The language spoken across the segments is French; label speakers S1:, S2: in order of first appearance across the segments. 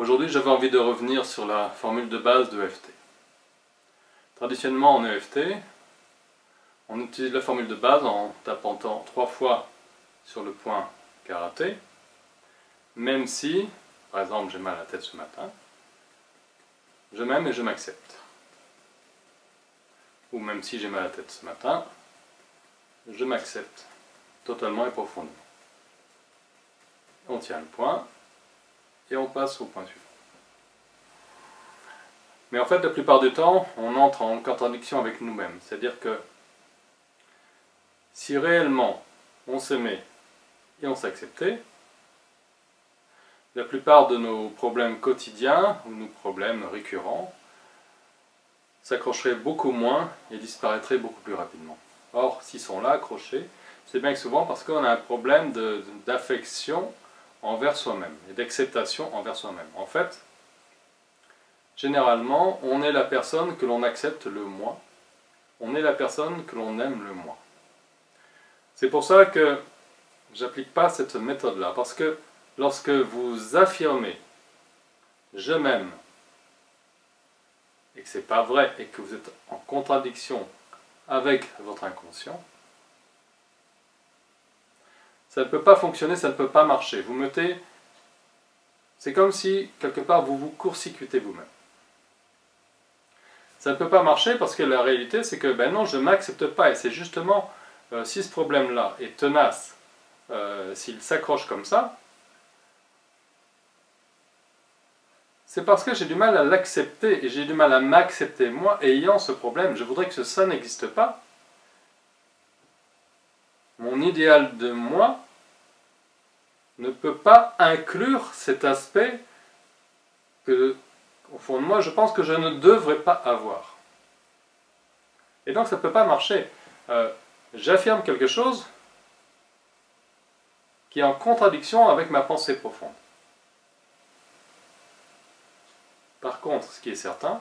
S1: Aujourd'hui, j'avais envie de revenir sur la formule de base de EFT. Traditionnellement en EFT, on utilise la formule de base en tapant 3 fois sur le point karaté, même si, par exemple, j'ai mal à la tête ce matin, je m'aime et je m'accepte. Ou même si j'ai mal à la tête ce matin, je m'accepte totalement et profondément. On tient le point et on passe au point suivant. Mais en fait, la plupart du temps, on entre en contradiction avec nous-mêmes. C'est-à-dire que si réellement on s'aimait et on s'acceptait, la plupart de nos problèmes quotidiens ou nos problèmes récurrents s'accrocheraient beaucoup moins et disparaîtraient beaucoup plus rapidement. Or, s'ils sont là, accrochés, c'est bien souvent parce qu'on a un problème d'affection envers soi-même et d'acceptation envers soi-même. En fait, généralement, on est la personne que l'on accepte le moins, on est la personne que l'on aime le moins. C'est pour ça que j'applique pas cette méthode-là, parce que lorsque vous affirmez « je m'aime » et que ce n'est pas vrai et que vous êtes en contradiction avec votre inconscient, ça ne peut pas fonctionner, ça ne peut pas marcher. Vous mettez... C'est comme si, quelque part, vous vous court-circuitez vous-même. Ça ne peut pas marcher parce que la réalité, c'est que, ben non, je ne m'accepte pas. Et c'est justement, si ce problème-là est tenace, s'il s'accroche comme ça, c'est parce que j'ai du mal à l'accepter et j'ai du mal à m'accepter. Moi, ayant ce problème, je voudrais que ça n'existe pas. Mon idéal de moi ne peut pas inclure cet aspect que, au fond de moi, je pense que je ne devrais pas avoir. Et donc ça ne peut pas marcher. J'affirme quelque chose qui est en contradiction avec ma pensée profonde. Par contre, ce qui est certain,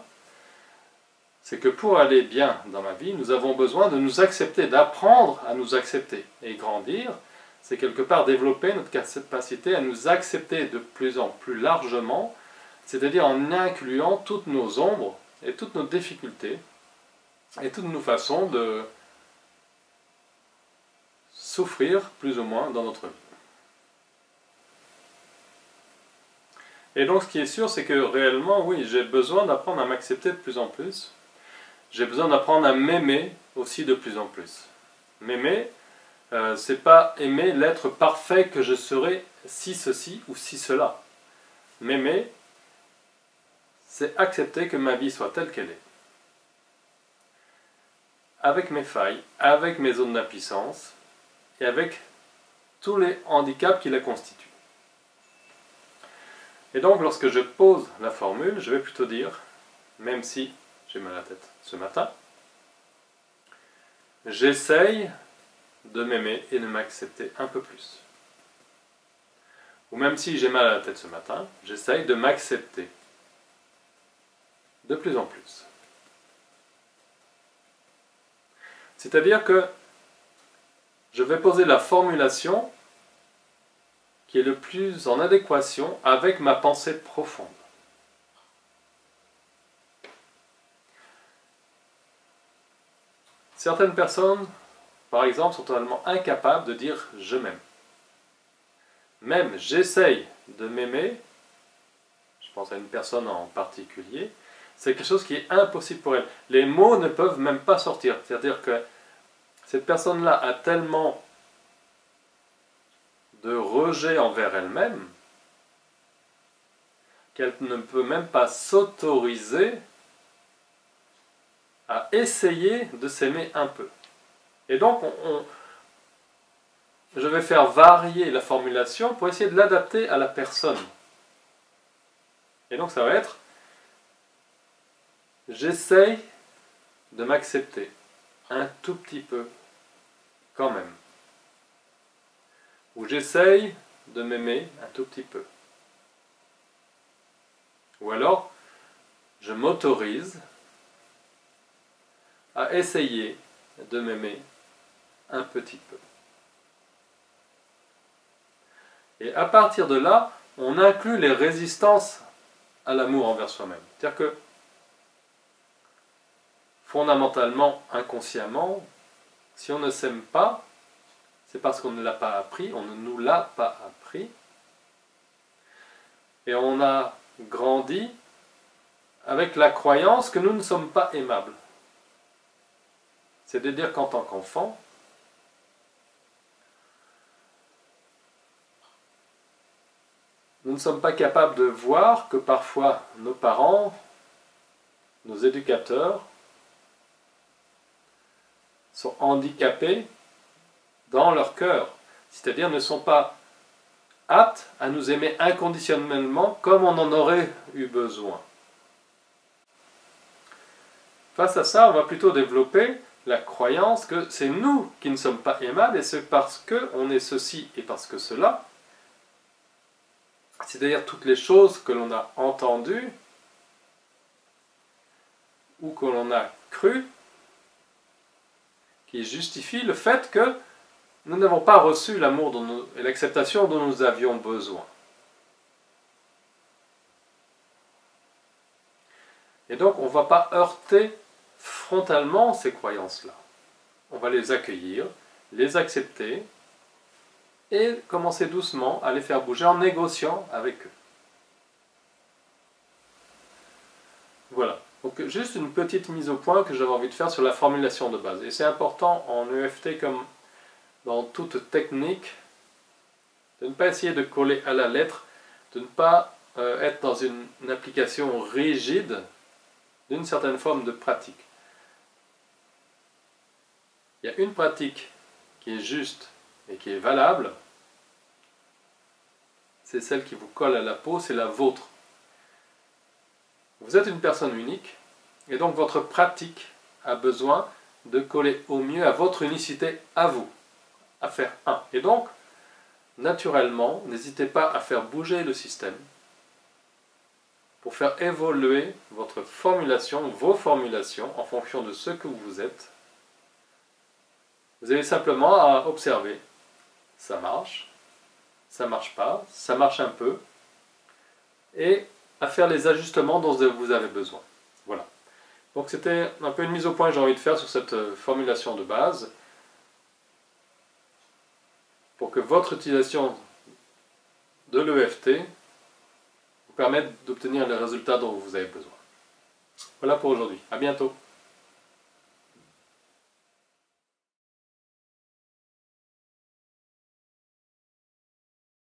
S1: c'est que pour aller bien dans ma vie, nous avons besoin de nous accepter, d'apprendre à nous accepter. Et grandir, c'est quelque part développer notre capacité à nous accepter de plus en plus largement, c'est-à-dire en incluant toutes nos ombres et toutes nos difficultés et toutes nos façons de souffrir plus ou moins dans notre vie. Et donc ce qui est sûr, c'est que réellement, oui, j'ai besoin d'apprendre à m'accepter de plus en plus. J'ai besoin d'apprendre à m'aimer aussi de plus en plus. M'aimer, c'est pas aimer l'être parfait que je serai si ceci ou si cela. M'aimer, c'est accepter que ma vie soit telle qu'elle est. Avec mes failles, avec mes zones d'impuissance et avec tous les handicaps qui la constituent. Et donc lorsque je pose la formule, je vais plutôt dire, même si j'ai mal à la tête ce matin, j'essaye de m'aimer et de m'accepter un peu plus. Ou même si j'ai mal à la tête ce matin, j'essaye de m'accepter de plus en plus. C'est-à-dire que je vais poser la formulation qui est le plus en adéquation avec ma pensée profonde. Certaines personnes, par exemple, sont totalement incapables de dire « je m'aime ». Même « j'essaye de m'aimer », je pense à une personne en particulier, c'est quelque chose qui est impossible pour elle. Les mots ne peuvent même pas sortir. C'est-à-dire que cette personne-là a tellement de rejet envers elle-même qu'elle ne peut même pas s'autoriser à essayer de s'aimer un peu. Et donc, je vais faire varier la formulation pour essayer de l'adapter à la personne. Et donc, ça va être « j'essaye de m'accepter un tout petit peu, quand même ». Ou « j'essaye de m'aimer un tout petit peu ». Ou alors « je m'autorise à essayer de m'aimer un petit peu ». Et à partir de là, on inclut les résistances à l'amour envers soi-même. C'est-à-dire que, fondamentalement, inconsciemment, si on ne s'aime pas, c'est parce qu'on ne l'a pas appris, on ne nous l'a pas appris, et on a grandi avec la croyance que nous ne sommes pas aimables. C'est-à-dire qu'en tant qu'enfant, nous ne sommes pas capables de voir que parfois nos parents, nos éducateurs, sont handicapés dans leur cœur, c'est-à-dire ne sont pas aptes à nous aimer inconditionnellement comme on en aurait eu besoin. Face à ça, on va plutôt développer la croyance que c'est nous qui ne sommes pas aimables et c'est parce qu'on est ceci et parce que cela, c'est-à-dire toutes les choses que l'on a entendues ou que l'on a crues, qui justifient le fait que nous n'avons pas reçu l'amour et l'acceptation dont nous avions besoin. Et donc on ne va pas heurter frontalement ces croyances-là. On va les accueillir, les accepter et commencer doucement à les faire bouger en négociant avec eux. Voilà. Donc juste une petite mise au point que j'avais envie de faire sur la formulation de base. Et c'est important en EFT comme dans toute technique de ne pas essayer de coller à la lettre, de ne pas être dans une application rigide d'une certaine forme de pratique. Il y a une pratique qui est juste et qui est valable, c'est celle qui vous colle à la peau, c'est la vôtre. Vous êtes une personne unique, et donc votre pratique a besoin de coller au mieux à votre unicité, à vous, à faire un. Et donc, naturellement, n'hésitez pas à faire bouger le système pour faire évoluer votre formulation, vos formulations, en fonction de ce que vous êtes. Vous avez simplement à observer, ça marche pas, ça marche un peu, et à faire les ajustements dont vous avez besoin. Voilà. Donc c'était un peu une mise au point que j'ai envie de faire sur cette formulation de base, pour que votre utilisation de l'EFT vous permette d'obtenir les résultats dont vous avez besoin. Voilà pour aujourd'hui. À bientôt.